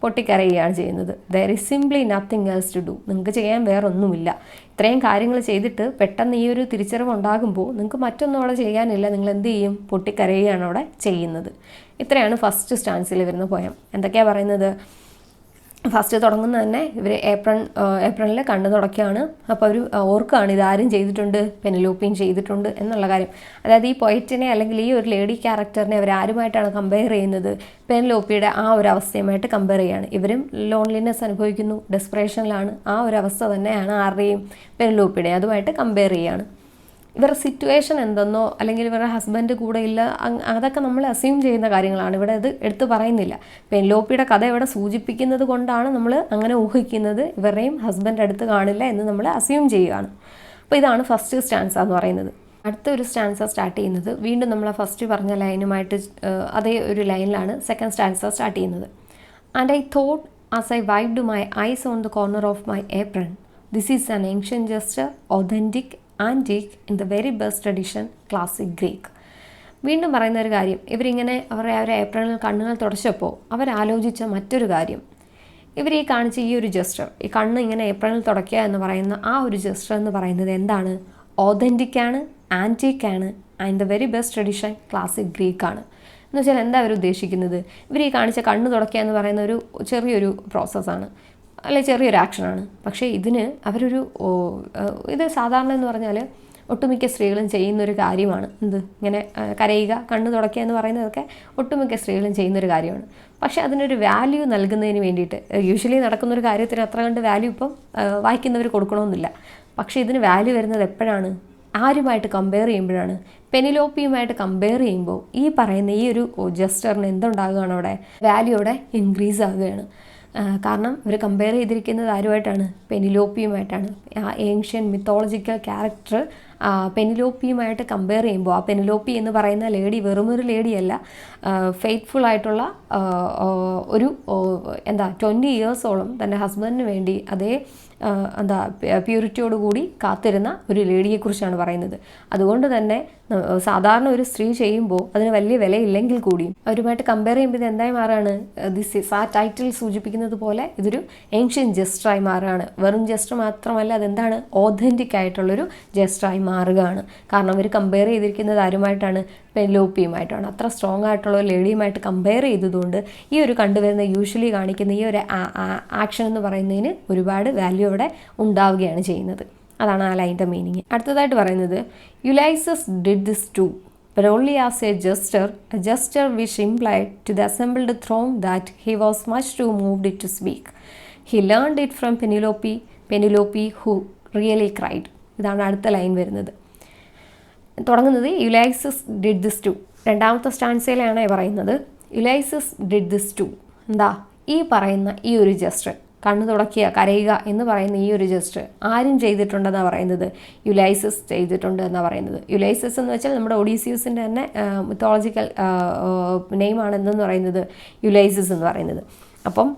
പൊട്ടിക്കരയുകയാണ് ചെയ്യുന്നത്. There is simply nothing else to do. നിങ്ങൾക്ക് ചെയ്യാൻ വേറൊന്നുമില്ല. ഇത്രയും കാര്യങ്ങൾ ചെയ്തിട്ട് പെട്ടെന്ന് ഈ ഒരു തിരിച്ചറിവ് ഉണ്ടാകുമ്പോൾ നിങ്ങൾക്ക് മറ്റൊന്നും അവിടെ ചെയ്യാനില്ല. നിങ്ങൾ എന്ത് ചെയ്യും? പൊട്ടിക്കരയുകയാണ് അവിടെ ചെയ്യുന്നത്. ഇത്രയാണ് ഫസ്റ്റ് സ്റ്റാൻസിൽ വരുന്ന പോയം. എന്തൊക്കെയാണ് പറയുന്നത്? ഫസ്റ്റ് തുടങ്ങുന്നത് തന്നെ ഇവർ ഏപ്രിലിൽ കണ്ണ് തുടക്കുകയാണ്. അപ്പോൾ അവർ ഓർക്കുകയാണ് ഇതാരും ചെയ്തിട്ടുണ്ട്, പെനിലോപ്പിയും ചെയ്തിട്ടുണ്ട് എന്നുള്ള കാര്യം. അതായത് ഈ പോയറ്റിനെ അല്ലെങ്കിൽ ഈ ഒരു ലേഡി ക്യാരക്ടറിനെ അവർ ആരുമായിട്ടാണ് കമ്പയർ ചെയ്യുന്നത്? പെനിലോപ്പിയുടെ ആ ഒരു അവസ്ഥയുമായിട്ട് കമ്പയർ ചെയ്യുകയാണ്. ഇവരും ലോൺലിനെസ് അനുഭവിക്കുന്നു, ഡെസ്പറേഷനിലാണ്. ആ ഒരു അവസ്ഥ തന്നെയാണ് ആരുടെയും? പെനിലോപ്പിയുടെ. അതുമായിട്ട് കമ്പയർ ചെയ്യുകയാണ്. ഇവരുടെ സിറ്റുവേഷൻ എന്തെന്നോ അല്ലെങ്കിൽ ഇവരുടെ ഹസ്ബൻഡ് കൂടെ ഇല്ല, അതൊക്കെ നമ്മൾ അസ്യൂം ചെയ്യുന്ന കാര്യങ്ങളാണ്. ഇവിടെ ഇത് എടുത്ത് പറയുന്നില്ല. പെനിലോപ്പിയുടെ കഥ ഇവിടെ സൂചിപ്പിക്കുന്നത് കൊണ്ടാണ് നമ്മൾ അങ്ങനെ ഊഹിക്കുന്നത്. ഇവരുടെയും ഹസ്ബൻഡ് അടുത്ത് കാണില്ല എന്ന് നമ്മൾ അസ്യൂം ചെയ്യുകയാണ്. അപ്പോൾ ഇതാണ് ഫസ്റ്റ് സ്റ്റാൻസ എന്ന് പറയുന്നത്. അടുത്ത ഒരു സ്റ്റാൻസ സ്റ്റാർട്ട് ചെയ്യുന്നത് വീണ്ടും നമ്മൾ ഫസ്റ്റ് പറഞ്ഞ ലൈനുമായിട്ട് അതേ ഒരു ലൈനിലാണ് സെക്കൻഡ് സ്റ്റാൻസ സ്റ്റാർട്ട് ചെയ്യുന്നത്. And I thought as I wiped my eyes on the corner of my apron this is an ancient jester authentic antique in the very best tradition classic Greek. വീണ്ടും പറയുന്ന ഒരു കാര്യം, ഇവരിങ്ങനെ അവരുടെ ഏപ്രിലിൽ കണ്ണുകൾ തുടച്ചപ്പോൾ അവരാലോചിച്ച മറ്റൊരു കാര്യം, ഇവർ ഈ കാണിച്ച ഈ ഒരു ജസ്റ്റർ, ഈ കണ്ണ് ഇങ്ങനെ ഏപ്രിലിൽ തുടയ്ക്കുക എന്ന് പറയുന്ന ആ ഒരു ജസ്റ്റർ എന്ന് പറയുന്നത് എന്താണ്? ഓതൻറ്റിക്കാണ്, ആൻറ്റിക്കാണ്, and the very best tradition classic ഗ്രീക്കാണ്. എന്ന് വെച്ചാൽ എന്താ അവർ ഉദ്ദേശിക്കുന്നത്? ഇവർ ഈ കാണിച്ച കണ്ണ് തുടയ്ക്കുക എന്ന് പറയുന്ന ഒരു ചെറിയൊരു പ്രോസസ്സാണ്, അല്ലെ ചെറിയൊരു ആക്ഷനാണ്. പക്ഷേ ഇതിന് അവരൊരു ഇത് സാധാരണ എന്ന് പറഞ്ഞാൽ ഒട്ടുമിക്ക സ്ത്രീകളും ചെയ്യുന്നൊരു കാര്യമാണ്. ഇങ്ങനെ കരയുക, കണ്ണ് തുടയ്ക്കുക എന്ന് പറയുന്നതൊക്കെ ഒട്ടുമിക്ക സ്ത്രീകളും ചെയ്യുന്നൊരു കാര്യമാണ്. പക്ഷേ അതിനൊരു വാല്യൂ നൽകുന്നതിന് വേണ്ടിയിട്ട് യൂഷ്വലി നടക്കുന്നൊരു കാര്യത്തിന് അത്ര കണ്ട് വാല്യൂ ഇപ്പം വായിക്കുന്നവർ കൊടുക്കണമെന്നില്ല. പക്ഷേ ഇതിന് വാല്യൂ വരുന്നത് എപ്പോഴാണ്? ആരുമായിട്ട് കമ്പയർ ചെയ്യുമ്പോഴാണ്. പെനിലോപ്പിയുമായിട്ട് കമ്പയർ ചെയ്യുമ്പോൾ ഈ പറയുന്ന ഈ ഒരു ജസ്റ്ററിന് എന്തുണ്ടാകുകയാണ്? അവിടെ വാല്യൂ അവിടെ ഇൻക്രീസ് ആകുകയാണ്. കാരണം ഇവർ കമ്പയർ ചെയ്തിരിക്കുന്നത് ആരുമായിട്ടാണ്? പെനിലോപ്പിയുമായിട്ടാണ്. ആ ഏൻഷ്യൻ മിത്തോളജിക്കൽ ക്യാരക്ടർ പെനിലോപ്പിയുമായിട്ട് കമ്പയർ ചെയ്യുമ്പോൾ ആ പെനിലോപ്പി എന്ന് പറയുന്ന ലേഡി വെറുമൊരു ലേഡിയല്ല, ഫെയ്ത്ത്ഫുൾ ആയിട്ടുള്ള ഒരു 20 ഇയേഴ്സോളം തൻ്റെ ഹസ്ബൻഡിന് വേണ്ടി അതേ പ്യൂരിറ്റിയോടുകൂടി കാത്തിരുന്ന ഒരു ലേഡിയെക്കുറിച്ചാണ് പറയുന്നത്. അതുകൊണ്ട് തന്നെ സാധാരണ ഒരു സ്ത്രീ ചെയ്യുമ്പോൾ അതിന് വലിയ വിലയില്ലെങ്കിൽ കൂടിയും അവരുമായിട്ട് കമ്പയർ ചെയ്യുമ്പോൾ ഇത് എന്തായി മാറുകയാണ്? ആ ടൈറ്റിൽ സൂചിപ്പിക്കുന്നത് പോലെ ഇതൊരു ഏൻഷ്യൻ ജസ്റ്ററായി മാറുകയാണ്. വെറും ജസ്റ്റർ മാത്രമല്ല, അതെന്താണ്? ഓതൻറ്റിക് ആയിട്ടുള്ളൊരു ജസ്റ്ററായി മാറുകയാണ്. കാരണം അവർ കമ്പയർ ചെയ്തിരിക്കുന്നത് ആരുമായിട്ടാണ്? പെനിലോപ്പിയുമായിട്ടാണ്. അത്ര സ്ട്രോങ് ആയിട്ടുള്ള ഒരു ലേഡിയുമായിട്ട് കമ്പയർ ചെയ്തതുകൊണ്ട് ഈ ഒരു കണ്ടുവരുന്ന യൂഷ്വലി കാണിക്കുന്ന ഈ ഒരു ആക്ഷൻ എന്ന് പറയുന്നതിന് ഒരുപാട് വാല്യൂ അവിടെ ഉണ്ടാവുകയാണ് ചെയ്യുന്നത്. അതാണ് ആ ലൈൻ്റെ മീനിങ്. അടുത്തതായിട്ട് പറയുന്നത്, Ulysses did this to but only as a gesture which implied to the assembled throng that he was much too moved to speak. He learned it from Penelope who really cried. ഇതാണ് അടുത്ത line വരുന്നത്. തുടങ്ങുന്നത് യുലൈസസ് did this to, രണ്ടാമത്തെ സ്റ്റാൻസയിലാണ് പറയുന്നത്. Ulysses did this to ഈ പറയുന്ന ഈ ഒരു ജസ്റ്റർ, കണ്ണ് തുടയ്ക്കുക, കരയുക എന്ന് പറയുന്ന ഈ ഒരു ജസ്റ്റർ ആരും ചെയ്തിട്ടുണ്ടെന്നാണ് പറയുന്നത്? യുലൈസസ് ചെയ്തിട്ടുണ്ട് എന്നാണ് പറയുന്നത്. യുലൈസസ് എന്ന് വെച്ചാൽ നമ്മുടെ ഒഡീസിയസിൻ്റെ തന്നെ മിത്തോളജിക്കൽ നെയിമാണ് എന്തെന്ന് പറയുന്നത്? യുലൈസസ് എന്ന് പറയുന്നത്. അപ്പം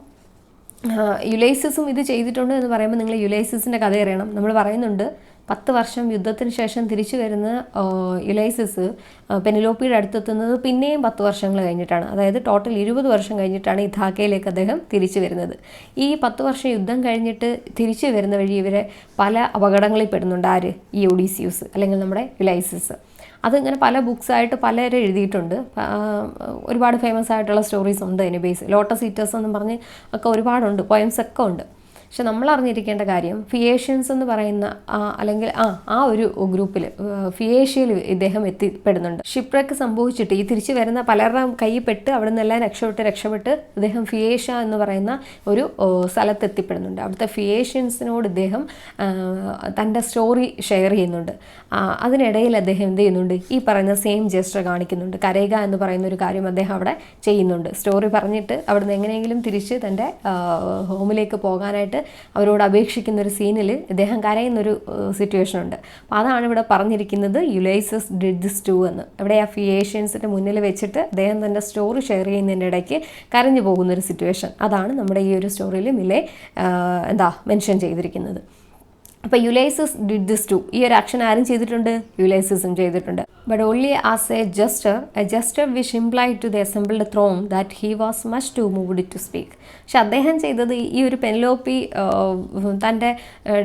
യുലൈസസും ഇത് ചെയ്തിട്ടുണ്ട് എന്ന് പറയുമ്പോൾ നിങ്ങൾ യുലൈസസിൻ്റെ കഥ അറിയണം. നമ്മൾ പറയുന്നുണ്ട് 10 വർഷം യുദ്ധത്തിന് ശേഷം തിരിച്ചു വരുന്ന യുലൈസസ് പെനിലോപ്പിയുടെ അടുത്തെത്തുന്നത് പിന്നെയും 10 വർഷങ്ങൾ കഴിഞ്ഞിട്ടാണ്. അതായത് ടോട്ടൽ 20 വർഷം കഴിഞ്ഞിട്ടാണ് ഇഥാക്കയിലേക്ക് അദ്ദേഹം തിരിച്ചു വരുന്നത്. ഈ 10 വർഷം യുദ്ധം കഴിഞ്ഞിട്ട് തിരിച്ചു വരുന്ന വഴി ഇവരെ പല അപകടങ്ങളിൽ പെടുന്നുണ്ട്. ആര്? ഈ ഒഡീസിയൂസ് അല്ലെങ്കിൽ നമ്മുടെ യുലൈസസ്. അതിങ്ങനെ പല ബുക്സായിട്ട് പലരും എഴുതിയിട്ടുണ്ട്. ഒരുപാട് ഫേമസ് ആയിട്ടുള്ള സ്റ്റോറീസ് ഉണ്ട് അതിന് ബേസ്. ലോട്ടസ് ഈറ്റേഴ്സ് എന്നും പറഞ്ഞ് ഒക്കെ ഒരുപാടുണ്ട്, പോയംസ് ഒക്കെ ഉണ്ട്. പക്ഷെ നമ്മൾ അറിഞ്ഞിരിക്കേണ്ട കാര്യം ഫിയേഷ്യൻസ് എന്ന് പറയുന്ന അല്ലെങ്കിൽ ആ ഒരു ഗ്രൂപ്പിൽ ഫിയേഷ്യയിൽ ഇദ്ദേഹം എത്തിപ്പെടുന്നുണ്ട്. ഷിപ്രക്ക് സംഭവിച്ചിട്ട് ഈ തിരിച്ചു വരുന്ന പലരുടെ കയ്യിൽ പെട്ട് അവിടെ നിന്നെല്ലാം രക്ഷപ്പെട്ട് ഇദ്ദേഹം ഫിയേഷ്യ എന്ന് പറയുന്ന ഒരു സ്ഥലത്ത് എത്തിപ്പെടുന്നുണ്ട്. അവിടുത്തെ ഫിയേഷ്യൻസിനോട് ഇദ്ദേഹം തൻ്റെ സ്റ്റോറി ഷെയർ ചെയ്യുന്നുണ്ട്. അതിനിടയിൽ അദ്ദേഹം എന്ത് ചെയ്യുന്നുണ്ട്? ഈ പറയുന്ന സെയിം ജസ്റ്റർ കാണിക്കുന്നുണ്ട്. കരയുക എന്ന് പറയുന്ന ഒരു കാര്യം അദ്ദേഹം അവിടെ ചെയ്യുന്നുണ്ട്. സ്റ്റോറി പറഞ്ഞിട്ട് അവിടുന്ന് എങ്ങനെയെങ്കിലും തിരിച്ച് തൻ്റെ ഹോമിലേക്ക് പോകാനായിട്ട് അവരോട് അപേക്ഷിക്കുന്ന ഒരു സീനിൽ ഇദ്ദേഹം കരയുന്നൊരു സിറ്റുവേഷൻ ഉണ്ട്. അപ്പോൾ അതാണ് ഇവിടെ പറഞ്ഞിരിക്കുന്നത് യുലൈസസ് ഡിഡ് ദിസ് ടു എന്ന്. ഇവിടെ ആ ഫിയേഷ്യൻസിൻ്റെ മുന്നിൽ വെച്ചിട്ട് അദ്ദേഹം തൻ്റെ സ്റ്റോറി ഷെയർ ചെയ്യുന്നതിൻ്റെ ഇടയ്ക്ക് കരഞ്ഞു പോകുന്നൊരു സിറ്റുവേഷൻ. അതാണ് നമ്മുടെ ഈ ഒരു സ്റ്റോറിയിൽ മിലെ മെൻഷൻ ചെയ്തിരിക്കുന്നത്. അപ്പോൾ യുലൈസസ് ഡിഡ് ദിസ് ടു, ഈ ഒരു ആക്ഷൻ ആരും ചെയ്തിട്ടുണ്ട്? യുലൈസസും ചെയ്തിട്ടുണ്ട്. But only as a jester which implied to the assembled throne that he was much too moved to speak. പക്ഷെ അദ്ദേഹം ചെയ്തത് ഈ ഒരു പെനിലോപ്പി തൻ്റെ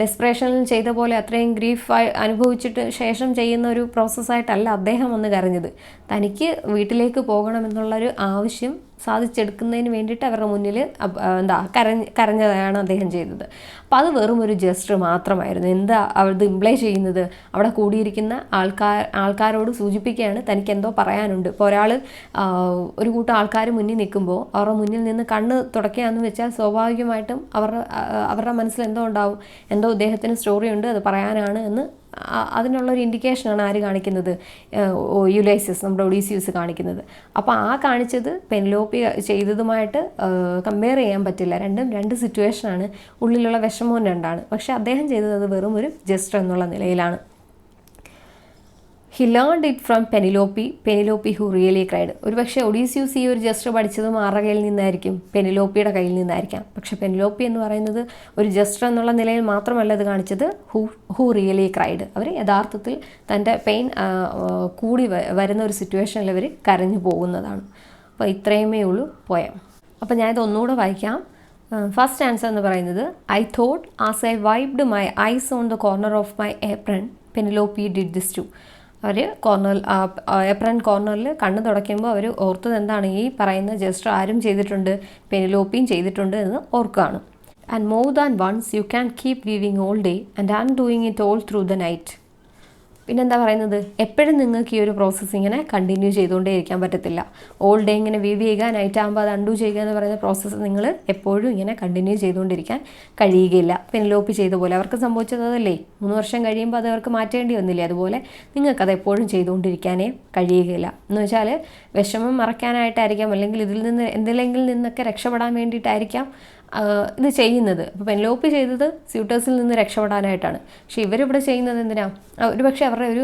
ഡെസ്പറേഷനിൽ ചെയ്ത പോലെ അത്രയും ഗ്രീഫ് അനുഭവിച്ചിട്ട് ശേഷം ചെയ്യുന്ന ഒരു പ്രോസസ്സായിട്ടല്ല അദ്ദേഹം ഒന്ന് കരഞ്ഞത്. തനിക്ക് വീട്ടിലേക്ക് പോകണമെന്നുള്ളൊരു ആവശ്യം സാധിച്ചെടുക്കുന്നതിന് വേണ്ടിയിട്ട് അവരുടെ മുന്നിൽ കരഞ്ഞതാണ് അദ്ദേഹം ചെയ്തത്. അപ്പോൾ അത് വെറും ഒരു ജസ്റ്റർ മാത്രമായിരുന്നു. എന്താ അത് ഇംപ്ലൈ ചെയ്യുന്നത്? അവിടെ കൂടിയിരിക്കുന്ന ആൾക്കാരോട് സൂചിപ്പിക്കുകയാണ് തനിക്ക് എന്തോ പറയാനുണ്ട്. ഇപ്പോൾ ഒരാൾ ഒരു കൂട്ടം ആൾക്കാർ മുന്നിൽ നിൽക്കുമ്പോൾ അവരുടെ മുന്നിൽ നിന്ന് കണ്ണ് തുടയ്ക്കുകയെന്ന് വെച്ചാൽ സ്വാഭാവികമായിട്ടും അവരുടെ മനസ്സിൽ എന്തോ ഉണ്ടാവും, എന്തോ ഇദ്ദേഹത്തിന് സ്റ്റോറി ഉണ്ട്, അത് പറയാനാണ് എന്ന്. അതിനുള്ളൊരു ഇൻഡിക്കേഷനാണ് ആര് കാണിക്കുന്നത്? യുലൈസസ്, നമ്മുടെ ഒഡീസിയസ് കാണിക്കുന്നത്. അപ്പോൾ ആ കാണിച്ചത് പെനിലോപ്പി ചെയ്തതുമായിട്ട് കമ്പയർ ചെയ്യാൻ പറ്റില്ല. രണ്ടും രണ്ട് സിറ്റുവേഷനാണ്. ഉള്ളിലുള്ള വിഷമവും രണ്ടാണ്. പക്ഷേ അദ്ദേഹം ചെയ്തത് അത് വെറും ഒരു ജസ്റ്റർ എന്നുള്ള നിലയിലാണ്. He learned it from Penelope who really cried. ഒരുപക്ഷെ ഒഡീസിയൂസ് ഈ ഒരു ജസ്റ്റർ പഠിച്ചതും ആരുടെ കയ്യിൽ നിന്നായിരിക്കും? പെനിലോപ്പിയുടെ കയ്യിൽ നിന്നായിരിക്കാം. പക്ഷെ പെനിലോപ്പി എന്ന് പറയുന്നത് ഒരു ജസ്റ്റർ എന്നുള്ള നിലയിൽ മാത്രമല്ല ഇത് കാണിച്ചത്. Who really cried. അവർ യഥാർത്ഥത്തിൽ തൻ്റെ പെയിൻ കൂടി വരുന്ന ഒരു സിറ്റുവേഷനിൽ അവർ കരഞ്ഞു പോകുന്നതാണ്. അപ്പോൾ ഇത്രയുമേ ഉള്ളൂ പോയം. അപ്പോൾ ഞാനിത് ഒന്നുകൂടെ വായിക്കാം. ഫസ്റ്റ് ആൻസർ എന്ന് പറയുന്നത്, I thought as I wiped my eyes on the corner of my apron Penelope did this too. അവർ ഏപ്രൺ കോർണറിൽ കണ്ണ് തുടയ്ക്കുമ്പോൾ അവർ ഓർത്തത് എന്താണ്? ഈ പറയുന്ന ജസ്റ്റർ ആരും ചെയ്തിട്ടുണ്ട്? പെനിലോപ്പിയും ചെയ്തിട്ടുണ്ട് എന്ന് ഓർക്കുകയാണ്. And more than once you can keep weaving all day and and doing it all through the night. പിന്നെന്താ പറയുന്നത്, എപ്പോഴും നിങ്ങൾക്ക് ഈ ഒരു പ്രോസസ്സ് ഇങ്ങനെ കണ്ടിന്യൂ ചെയ്തുകൊണ്ടേ ഇരിക്കാൻ പറ്റത്തില്ല. ഓൾ ഡേ ഇങ്ങനെ വീവ് ചെയ്യുക, നൈറ്റ് ആകുമ്പോൾ അത് അൺഡു ചെയ്യുക എന്ന് പറയുന്ന പ്രോസസ്സ് നിങ്ങൾ എപ്പോഴും ഇങ്ങനെ കണ്ടിന്യൂ ചെയ്തുകൊണ്ടിരിക്കാൻ കഴിയുകയില്ല. പെനിലോപ്പി ചെയ്ത പോലെ അവർക്ക് സംഭവിച്ചത് അതല്ലേ, 3 വർഷം കഴിയുമ്പോൾ അത് അവർക്ക് മാറ്റേണ്ടി വന്നില്ലേ, അതുപോലെ നിങ്ങൾക്കത് എപ്പോഴും ചെയ്തുകൊണ്ടിരിക്കാനേ കഴിയുകയില്ല. എന്ന് വെച്ചാൽ വിഷമം മറയ്ക്കാനായിട്ടായിരിക്കാം, അല്ലെങ്കിൽ ഇതിൽ നിന്ന് എന്തിലെങ്കിൽ നിന്നൊക്കെ രക്ഷപ്പെടാൻ വേണ്ടിയിട്ടായിരിക്കാം ഇത് ചെയ്യുന്നത്. അപ്പോൾ പെനിലോപ്പി ചെയ്തത് സ്യൂട്ടേഴ്സിൽ നിന്ന് രക്ഷപ്പെടാനായിട്ടാണ്. പക്ഷേ ഇവരിവിടെ ചെയ്യുന്നത് എന്തിനാ, ഒരു പക്ഷേ അവരുടെ ഒരു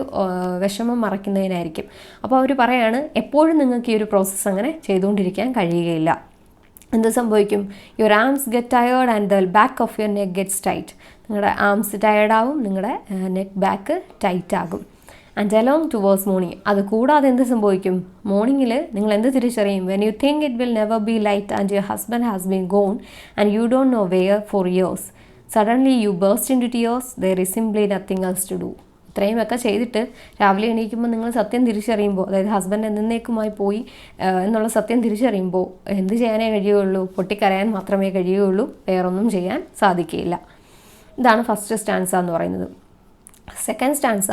വിഷമം മറയ്ക്കുന്നതിനായിരിക്കും. അപ്പോൾ അവർ പറയാണ് എപ്പോഴും നിങ്ങൾക്ക് ഈ ഒരു പ്രോസസ്സ് അങ്ങനെ ചെയ്തുകൊണ്ടിരിക്കാൻ കഴിയുകയില്ല. എന്ത് സംഭവിക്കും, your arms get tired and the back of your neck gets tight. നിങ്ങളുടെ ആംസ് ടയേർഡാവും, നിങ്ങളുടെ നെക്ക് ബാക്ക് ടൈറ്റ് ആകും. And along towards morning. അത് കൂടാതെ എന്ത് സംഭവിക്കും, മോർണിംഗിൽ നിങ്ങൾ എന്ത് തിരിച്ചറിയും, when you think it will never be light and your husband has been gone and you don't know where for years, suddenly you burst into tears, there is simply nothing else to do. ഇത്രയുമൊക്കെ ചെയ്തിട്ട് രാവിലെ എണീക്കുമ്പോൾ നിങ്ങൾ സത്യം തിരിച്ചറിയുമ്പോൾ, അതായത് husband എന്നേക്കുമായി പോയി എന്നുള്ള സത്യം തിരിച്ചറിയുമ്പോൾ എന്ത് ചെയ്യാനേ കഴിയുകയുള്ളൂ, പൊട്ടിക്കരയാൻ മാത്രമേ കഴിയുകയുള്ളൂ, വേറൊന്നും ചെയ്യാൻ സാധിക്കുകയില്ല. ഇതാണ് ഫസ്റ്റ് സ്റ്റാൻസ എന്ന് പറയുന്നത്. Second stanza,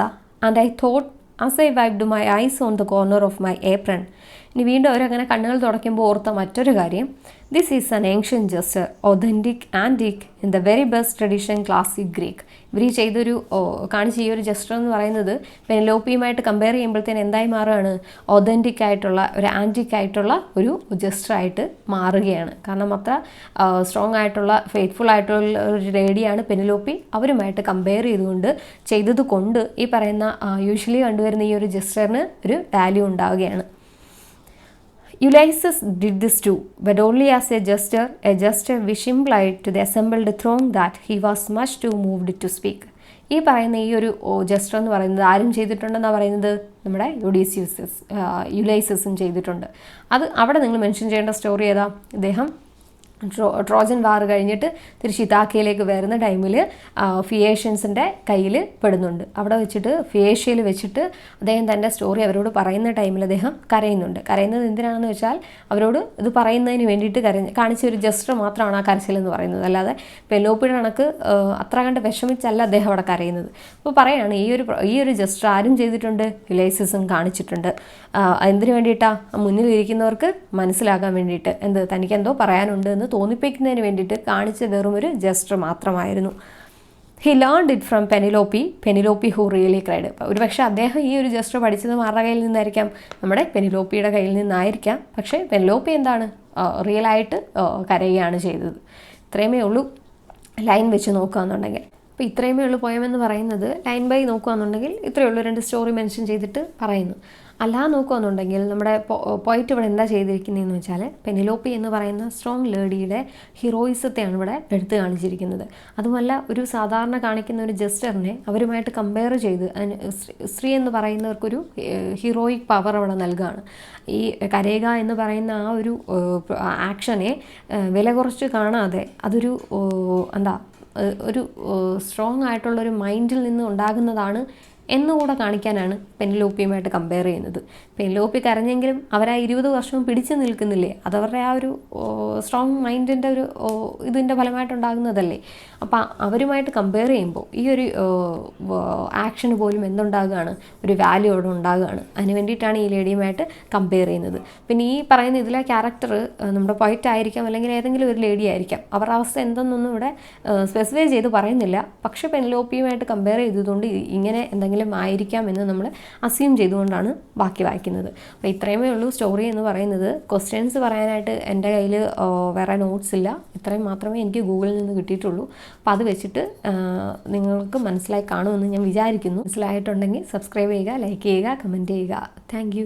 and I thought as I wiped my eyes on the corner of my apron. ഇനി വീണ്ടും അവരങ്ങനെ കണ്ണുകൾ തുടയ്ക്കുമ്പോൾ ഓർത്ത മറ്റൊരു കാര്യം, this is an ancient jester, authentic antique in the very best tradition classic Greek. ഇവർ ഈ ചെയ്തൊരു കാണിച്ച ഈ ഒരു ജസ്റ്റർ എന്ന് പറയുന്നത് പെനിലോപ്പിയുമായിട്ട് കമ്പയർ ചെയ്യുമ്പോഴത്തേന് എന്തായി മാറുകയാണ്, ഒതൻറ്റിക് ആയിട്ടുള്ള ഒരു ആൻറ്റിക് ആയിട്ടുള്ള ഒരു ജസ്റ്ററായിട്ട് മാറുകയാണ്. കാരണം അത്ര സ്ട്രോങ് ആയിട്ടുള്ള ഫെയ്ത്ത്ഫുൾ ആയിട്ടുള്ള ഒരു ലേഡിയാണ് പെനിലോപ്പി. അവരുമായിട്ട് കമ്പയർ ചെയ്തത് കൊണ്ട് ഈ പറയുന്ന യൂഷ്വലി കണ്ടുവരുന്ന ഈ ഒരു ജസ്റ്ററിന് ഒരു വാല്യൂ ഉണ്ടാവുകയാണ്. Ulysses did this too, but only as a gesture which implied to the assembled throng that he was much too moved to speak. ഈ പറയുന്ന ഈ ഒരു ജസ്റ്റർ എന്ന് പറയുന്നത് ആരും ചെയ്തിട്ടുണ്ടെന്നാണ് പറയുന്നത്, നമ്മുടെ യുലൈസസും ചെയ്തിട്ടുണ്ട്. അത് അവിടെ നിങ്ങൾ മെൻഷൻ ചെയ്യേണ്ട സ്റ്റോറി ഏതാ, ഇദ്ദേഹം ട്രോജൻ വാർ കഴിഞ്ഞിട്ട് തിരിച്ച് ഇതാക്കയിലേക്ക് വരുന്ന ടൈമിൽ ഫിയേഷ്യൻസിൻ്റെ കയ്യിൽ പെടുന്നുണ്ട്. അവിടെ വെച്ചിട്ട് ഫിയേഷ്യയിൽ വെച്ചിട്ട് അദ്ദേഹം തൻ്റെ സ്റ്റോറി അവരോട് പറയുന്ന ടൈമിൽ അദ്ദേഹം കരയുന്നുണ്ട്. കരയുന്നത് എന്തിനാണെന്ന് വെച്ചാൽ അവരോട് ഇത് പറയുന്നതിന് വേണ്ടിയിട്ട് കാണിച്ച ഒരു ജസ്റ്റർ മാത്രമാണ് ആ കരച്ചിലെന്ന് പറയുന്നത്. അല്ലാതെ പെനിലോപ്പിയുടെ കണക്ക് അത്ര കണ്ട് വിഷമിച്ചല്ല അദ്ദേഹം അവിടെ കരയുന്നത്. അപ്പോൾ പറയാണ് ഈ ഒരു ജസ്റ്റർ ആരും ചെയ്തിട്ടുണ്ട്, യുലൈസസും കാണിച്ചിട്ടുണ്ട്. എന്തിനു വേണ്ടിയിട്ടാണ്, മുന്നിലിരിക്കുന്നവർക്ക് മനസ്സിലാകാൻ വേണ്ടിയിട്ട്, തനിക്കെന്തോ പറയാനുണ്ട് എന്ന് തോന്നിപ്പിക്കുന്നതിന് വേണ്ടിയിട്ട് കാണിച്ച വെറും ഒരു ജസ്റ്റർ മാത്രമായിരുന്നു. He learned it from Penelope who really cried. ഒരു പക്ഷേ അദ്ദേഹം ഈ ഒരു ജസ്റ്റർ പഠിച്ചത് ആരുടെ കയ്യിൽ നിന്നായിരിക്കാം, നമ്മുടെ പെനിലോപ്പിയുടെ കയ്യിൽ നിന്നായിരിക്കാം. പക്ഷേ പെനിലോപ്പി എന്താണ്, റിയലായിട്ട് കരയുകയാണ് ചെയ്തത്. ഇത്രയുമേ ഉള്ളൂ ലൈൻ വെച്ച് നോക്കുകയെന്നുണ്ടെങ്കിൽ. അപ്പോൾ ഇത്രയുമേ ഉള്ളൂ പോയമെന്ന് പറയുന്നത്. ലൈൻ ബൈ നോക്കുകയെന്നുണ്ടെങ്കിൽ ഇത്രയേ ഉള്ളൂ, 2 സ്റ്റോറി മെൻഷൻ ചെയ്തിട്ട് പറയുന്നു. അല്ലാതെ നോക്കുകയെന്നുണ്ടെങ്കിൽ നമ്മുടെ പോയിറ്റ് ഇവിടെ എന്താ ചെയ്തിരിക്കുന്നതെന്ന് വെച്ചാൽ പെനിലോപ്പി എന്ന് പറയുന്ന സ്ട്രോങ് ലേഡിയുടെ ഹീറോയിസത്തെയാണ് ഇവിടെ എടുത്തു കാണിച്ചിരിക്കുന്നത്. അതുമല്ല ഒരു സാധാരണ കാണിക്കുന്ന ഒരു ജസ്റ്ററിനെ അവരുമായിട്ട് കമ്പയർ ചെയ്ത് സ്ത്രീ എന്ന് പറയുന്നവർക്കൊരു ഹീറോയിക് പവർ അവിടെ നൽകുകയാണ്. ഈ കരയുക എന്ന് പറയുന്ന ആ ഒരു ആക്ഷനെ വില കുറച്ച് കാണാതെ അതൊരു ഒരു സ്ട്രോങ് ആയിട്ടുള്ളൊരു മൈൻഡിൽ നിന്ന് ഉണ്ടാകുന്നതാണ് എന്നുകൂടെ കാണിക്കാനാണ് പെനിലോപ്പിയുമായിട്ട് കമ്പയർ ചെയ്യുന്നത്. പെനിലോപ്പി കരഞ്ഞെങ്കിലും അവരാ 20 വർഷവും പിടിച്ചു നിൽക്കുന്നില്ലേ, അതവരുടെ ആ ഒരു സ്ട്രോങ് മൈൻഡിൻ്റെ ഒരു ഇതിൻ്റെ ഫലമായിട്ടുണ്ടാകുന്നതല്ലേ. അപ്പോൾ അവരുമായിട്ട് കമ്പയർ ചെയ്യുമ്പോൾ ഈ ഒരു ആക്ഷന് പോലും എന്തുണ്ടാകുകയാണ്, ഒരു വാല്യൂ അവിടെ ഉണ്ടാകുകയാണ്. അതിന് വേണ്ടിയിട്ടാണ് ഈ ലേഡിയുമായിട്ട് കമ്പയർ ചെയ്യുന്നത്. പിന്നെ ഈ പറയുന്ന ഇതിലെ ക്യാരക്ടർ നമ്മുടെ പോയിറ്റ് ആയിരിക്കാം, അല്ലെങ്കിൽ ഏതെങ്കിലും ഒരു ലേഡി ആയിരിക്കാം. അവരുടെ അവസ്ഥ എന്തെന്നൊന്നും ഇവിടെ സ്പെസിഫൈ ചെയ്ത് പറയുന്നില്ല. പക്ഷേ പെനിലോപ്പിയുമായിട്ട് കമ്പയർ ചെയ്തതുകൊണ്ട് ഇങ്ങനെ എന്തെങ്കിലും ആയിരിക്കാം എന്ന് നമ്മൾ അസ്യൂം ചെയ്തുകൊണ്ടാണ് ബാക്കി വായിക്കുന്നത്. അപ്പോൾ ഇത്രയുമേ ഉള്ളൂ സ്റ്റോറി എന്ന് പറയുന്നത്. ക്വസ്റ്റ്യൻസ് പറയാനായിട്ട് എൻ്റെ കയ്യിൽ വേറെ നോട്ട്സ് ഇല്ല. ഇത്രയും മാത്രമേ എനിക്ക് ഗൂഗിളിൽ നിന്ന് കിട്ടിയിട്ടുള്ളൂ. അപ്പോൾ അത് വെച്ചിട്ട് നിങ്ങൾക്ക് മനസ്സിലായി കാണുമെന്ന് ഞാൻ വിചാരിക്കുന്നു. മനസ്സിലായിട്ടുണ്ടെങ്കിൽ സബ്സ്ക്രൈബ് ചെയ്യുക, ലൈക്ക് ചെയ്യുക, കമൻറ്റ് ചെയ്യുക. താങ്ക്